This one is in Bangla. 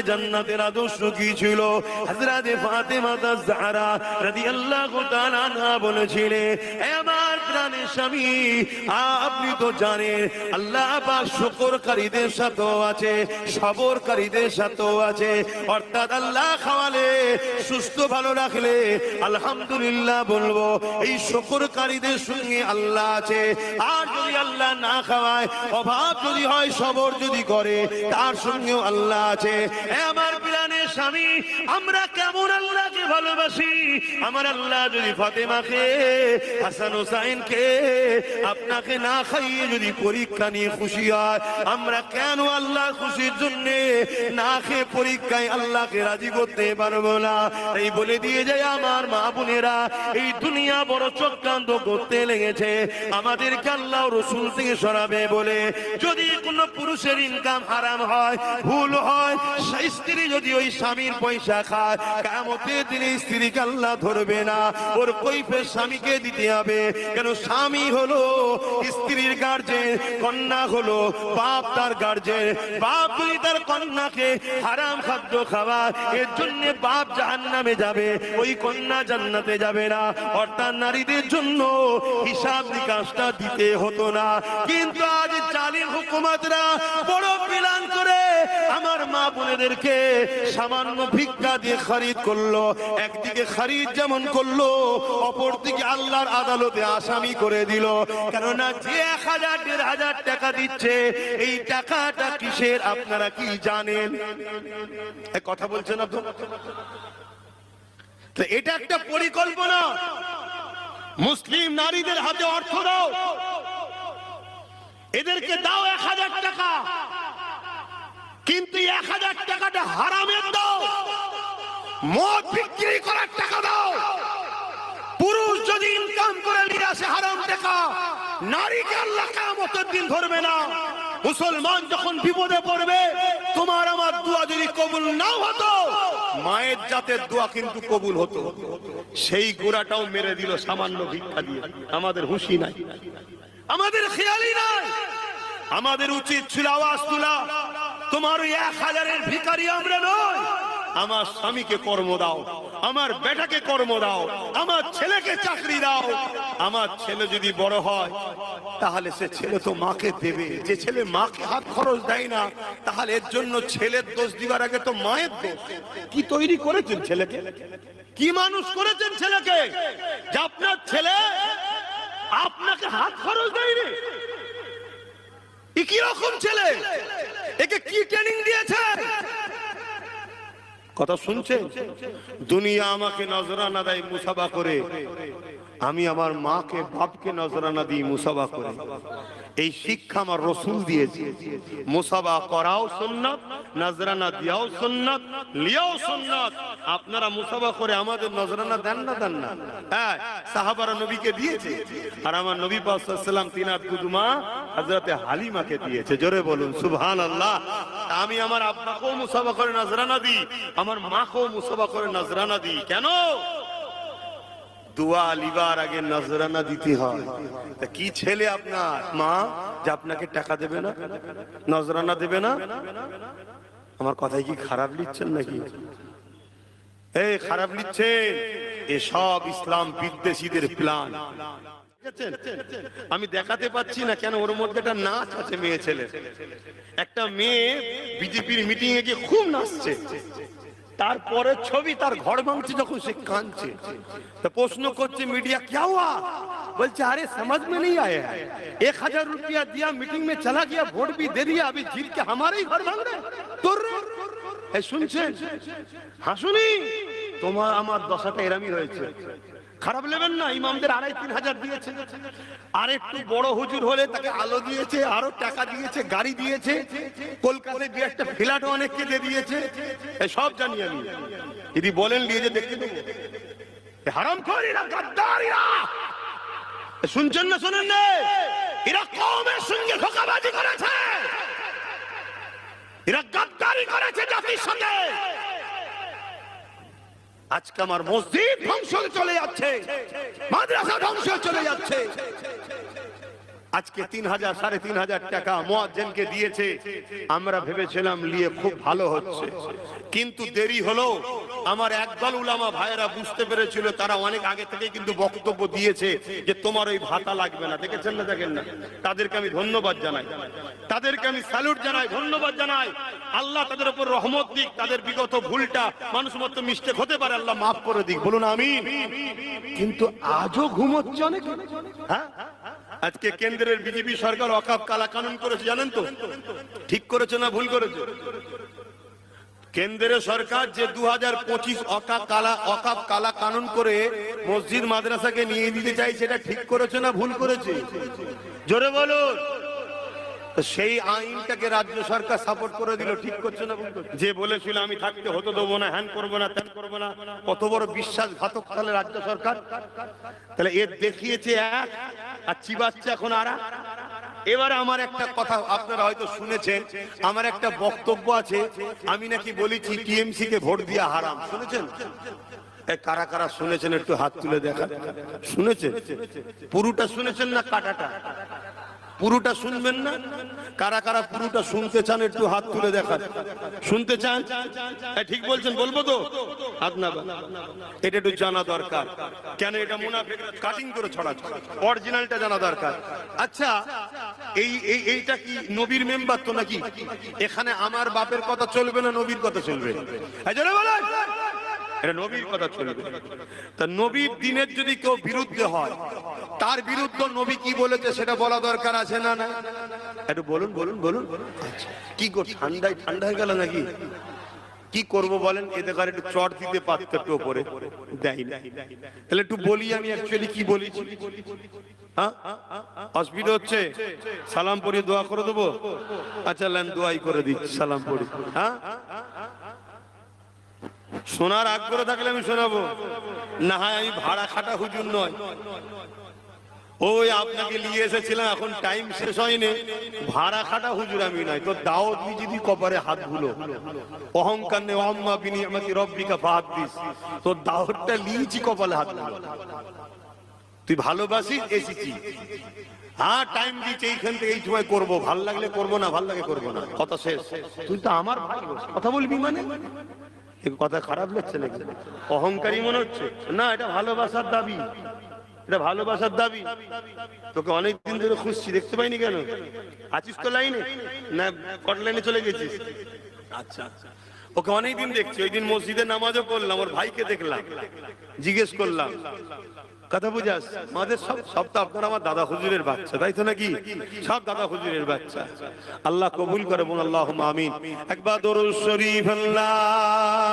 জান্নাতের আদর্শ কি ছিল? হযরত ফাতেমা যাহরা রাদিয়াল্লাহু তাআলা আনহা বলেছিলেন, হে আমার প্রাণের স্বামী, আপনি তো জানেন আল্লাহ পাক শুকরকারীদের সাথেও আছে, সবরকারীদের সাথেও আছে। অর্থাৎ আল্লাহ খাওয়ালে, সুস্থ ভালো রাখলে আলহামদুলিল্লাহ বলবো, এই শুকরকারীদের সঙ্গে আল্লাহ আছে। আর যদি আল্লাহ না খাওয়ায়, অভাব যদি হয়, সবর যদি করে, তার সঙ্গেও আল্লাহ আছে। আমার প্রাণের স্বামী, আমরা কেমন আল্লাহকে ভালোবাসি। আমার আল্লাহ যদি ফাতেমাকে, হাসান হোসাইনকে আপনাকে না খাইয়ে যদি পরীক্ষা নিয়ে খুশি হয়, আমরা কেন আল্লাহ খুশির জন্য না খেয়ে পরীক্ষায় আল্লাহকে রাজি করতে পারবো না? এই বলে দিয়ে যায় আমার মা বোনেরা, এই দুনিয়া বড় চক্রান্ত করতে লেগেছে আমাদেরকে আল্লাহ রসুল থেকে সরাবে বলে। যদি কোন পুরুষের ইনকাম হারাম হয়, ভুল হয়, স্ত্রী যদি ওই স্বামীর পয়সা খায়, কিয়ামতের দিনে স্ত্রীকে আল্লাহ ধরবে না, ওর কৈফিয়ত স্বামীকে দিতে হবে। কেন? স্বামী হলো স্ত্রীর গার্জেন, কন্যা হলো বাপ তার গার্জেন। বাপ যদি তার কন্যাকে হারাম খাদ্য খাওয়ায়, এর জন্য বাপ জাহান্নামে যাবে, ওই কন্যা জান্নাতে যাবে না। অর্থাৎ নারীদের জন্য হিসাব নিকাশটা দিতে হতো না। কিন্তু আজ জালিম হুকুমতরা বড় প্ল্যান করে আমার মা বোনেদেরকে সামান্য ভিক্ষা দিয়ে খরিদ করলো। একদিকে খরিদ যেমন করলো, অপরদিকে আল্লাহর আদালতে আসামি করে দিল। কেননা যে 1000-1500 টাকা দিচ্ছে, এই টাকাটা কিসের আপনারা কি জানেন? কথা বলছেন আপনারা? এটা একটা পরিকল্পনা। মুসলিম নারীদের হাতে অর্থ দাও, এদেরকে দাও 1000 টাকা, কিন্তু 1000 টাকাটা হারামের দাও, মদ বিক্রি করার টাকা দাও। পুরুষ যদি ইনকাম করে নিয়ে আসে হারাম টাকা, নারীকে আল্লাহ কিয়ামতের দিন ধরবে না। মুসলমান যখন বিপদে পড়বে, তোমার আমার দোয়া যদি কবুল নাও হতো, মায়ের জাতের দোয়া কিন্তু কবুল হতো। সেই গোড়াটাও মেরে দিল সামান্য ভিক্ষা দিয়ে। আমাদের হুঁশি নাই, আমাদের খেয়ালই নাই। আমাদের উচিত ছিল আওয়াজ তোলা, তোমার ওই 1000-এর ভিখারি আমরা নই। আমার স্বামীকে কর্ম দাও, আমার বেটাকে কর্ম দাও, আমার ছেলেকে চাকরি দাও। আমার ছেলে যদি বড় হয়, তাহলে সে ছেলে তো মাকে দেবে। যে ছেলে মাকে হাত খরচ দেয় না, তাহলে এর জন্য ছেলের দোষ দিবার আগে তো মায়ের দোষ। কি তৈরি করেছেন ছেলেকে, কি মানুষ করেছেন ছেলেকে, যে আপনার ছেলে আপনাকে হাত খরচ দেয়নি? কি রকম ছেলে? একে কি ট্রেনিং দিয়েছে? কথা শুনছেন? দুনিয়া আমাকে নজরানা দেয় মুসাবা করে, আমি আমার মাকে বাপকে নজরানা দিই মুসাবা করে। এই শিক্ষা আমার রসুল দিয়েছে। মুসাবা করাও সুন্নাত, নজরানা দিয়াও সুন্নাত, লিয়াও সুন্নাত। আপনারা মুসাবা করে আমাদের নজরানা দেন না, দেন না? হ্যাঁ, সাহাবারা নবীকে দিয়েছে, আর আমার নবী পাক সাল্লাল্লাহু আলাইহি ওয়াসাল্লাম তিনার দুধমা হযরতে হালিমাকে দিয়েছে। জোরে বলুন সুবহানাল্লাহ। আমি আমার আব্বাকেও মুসাবা করে নজরানা দিই, আমার মাকেও মুসাবা করে নজরানা দিই। কেন? দোয়া লিবার আগে নজরানা দিতে হয়। তা কি ছেলে আপনার মা যে আপনাকে টাকা দেবে না, নজরানা দেবে না? আমার কথাই কি খারাপ লিখছেন নাকি? এই খারাপ লিখছেন। এসব ইসলাম বিদ্বেষীদের প্ল্যান। আমি দেখাতে পাচ্ছি না কেন, ওর মধ্যে একটা নাচ আছে মেয়ে ছেলে। একটা মেয়ে বিজেপির মিটিং এ গিয়ে খুব নাচছে, তারপরে ছবি তার ঘর ভাঙছে, যখন সে কাঁদছে, তো প্রশ্ন করছে মিডিয়া क्या हुआ? বলছে আরে समझ में नहीं आया, 1000 रुपया दिया, मीटिंग में चला गया, वोट भी दे दिया, अभी जीत के हमारे ही घर भांग रहे। শুনছেন? হাসুনি, তোমার আমার দশাটা এরমই হয়েছে। খারাপ নেবেন না। ইমামদের 2500-3000 দিয়েছে, আর একটু বড় হুজুর হলে তাকে আলো দিয়েছে, আরো টাকা দিয়েছে, গাড়ি দিয়েছে, কলকাতায় গিয়ে একটা ফ্ল্যাট অনেককে দিয়ে দিয়েছে। সব জানি আমি। যদি বলেন নিয়ে যে দেখতে দেবো। হারামখোরেরা, গাদ্দারেরা, শুনছেন না? শোনেন না? এরা কওমের সঙ্গে ধোঁকাবাজি করেছে, এরা গাদ্দারি করেছে জাতির সঙ্গে। আজকে আমার মসজিদ ধ্বংস চলে যাচ্ছে, মাদ্রাসা ধ্বংস চলে যাচ্ছে। আজকে 3000 3500 টাকা মুয়াজ্জিনকে দিয়েছে। আমরা ভেবেছিলাম নিয়ে খুব ভালো হচ্ছে, কিন্তু দেরি হলো। আমার একদল উলামা ভাইয়েরা বুঝতে পেরেছিল, তারা অনেক আগে থেকে কিন্তু বক্তব্য দিয়েছে যে তোমার ওই ভাতা লাগবে না। দেখেছেন না, দেখেন না? তাদেরকে আমি ধন্যবাদ জানাই, তাদেরকে আমি স্যালুট জানাই, ধন্যবাদ জানাই। আল্লাহ তাদের উপর রহমত দিক, তাদের বিগত ভুলটা, মানুষ মতো মিস্টেক হতে পারে, আল্লাহ মাফ করে দিক, বলুন আমিন। কিন্তু আজও ঘুমোচ্ছে অনেক। হ্যাঁ, আজকে কেন্দ্রের বিজেপি সরকার ওয়াকফ কালা কানুন করেছে, জানেন তো? ঠিক করেছে না ভুল করেছে? কেন্দ্রের সরকার যে 2025 ওয়াকফ কালা কানুন করে মসজিদ মাদ্রাসাকে নিয়ে দিতে চাইছে, এটা ঠিক করেছে না ভুল করেছে? জোরে বলুন। সেই আইনটাকে রাজ্য সরকার সাপোর্ট করে দিল, ঠিক করছে না ভুল করছে? যে বলেছিল আমি থাকতে হতে দেবো না, হ্যান করবো না, ত্যান করবো না, কত বড় বিশ্বাসঘাতক তাহলে রাজ্য সরকার। তাহলে এর দেখিয়েছে এক, আর চিবাচ্ছে এখন আর। এবারে আমার একটা কথা আপনারা হয়তো শুনেছেন, আমার একটা বক্তব্য আছে, আমি নাকি বলেছি টিএমসি কে ভোট দিয়া হারাম। শুনেছেন? কারা কারা শুনেছেন একটু হাত তুলে দেখা। শুনেছেন? পুরোটা শুনেছেন না কাটাটা? পুরোটা শুনবেন না? কারা কারা পুরোটা শুনতে চান একটু হাত তুলে দেখান। শুনতে চান? ঠিক বলছেন, বলবো তো? হাত না, এটা একটু জানা দরকার। কেন এটা মুনাফিকরা কাটিং করে ছড়াচ্ছে, অরিজিনালটা জানা দরকার। আচ্ছা, এইটা কি নবীর মেম্বার তো নাকি? এখানে আমার বাপের কথা চলবে না নবীর কথা চলবে? এটা নবীর কথা চলবে। তা নবীর দিনের যদি কেউ বিরুদ্ধে হয়, তার বিরুদ্ধে নবী কি বলেছে সেটা বলা দরকার আছে না? না, একটু বলুন বলুন বলুন। কি গো, ঠান্ডায় ঠান্ডা হয়ে গেল নাকি? কি করব বলেন? এতে করে একটু চট দিতে পারত, একটু উপরে দেয় না। তাহলে একটু বলি আমি অ্যাকচুয়ালি কি বলেছি। হ্যাঁ, অসুবিধা হচ্ছে? সালাম পড়ে দোয়া করে দেবো? আচ্ছা লেন, দোয়াই করে দিচ্ছি, সালাম পড়ি। হ্যাঁ, শোনার আগ্রহ থাকলে আমি শোনাবো, না হয় আমি ভাড়া খাটা হুজুর নয়। ওই আপনাকে নিয়ে এসেছিলাম, এখন টাইম শেষ হয়নি, ভাড়া খাটা হুজুর আমি নয়। তো দাওয়াত যদি কপারে হাত গুলো অহংকার নেই, আম্মা বিনিয়ামতি রব্বিকা ফাহাদ্দিস, তো দাওয়াতটা নিয়েছি কপালে হাত গুলো। তুই ভালোবাসিস, এসেছি। হ্যাঁ, টাইম দিচ্ছে, এইখান থেকে এই সময় করবো, ভাল লাগলে করবো, না ভাল লাগে করবো না, কথা শেষ। তুই তো আমার ভাই, কথা বলবি মানে? কথা খারাপ লাগছে নাকি? অহংকারী মনে হচ্ছে? না, এটা ভালোবাসার দাবি, এটা ভালোবাসার দাবি। তোকে অনেকদিন ধরে খুঁজছি, দেখতে পাইনি কেন? আছিস তো লাইনে না? কট লাইনে চলে গেছিস? আচ্ছা, ওকে অনেকদিন দেখছি। ওই দিন মসজিদে নামাজও পড়লাম, ওর ভাইকে দেখলাম, জিজ্ঞেস করলাম, কথা বুঝাস? আমাদের সব তো আপনার আমার দাদা হুজুরের বাচ্চা, তাই তো নাকি? সব দাদা হুজুরের বাচ্চা। আল্লাহ কবুল করে, বল আল্লাহুম্মা আমিন। একবার দরুদ শরীফ। আল্লাহ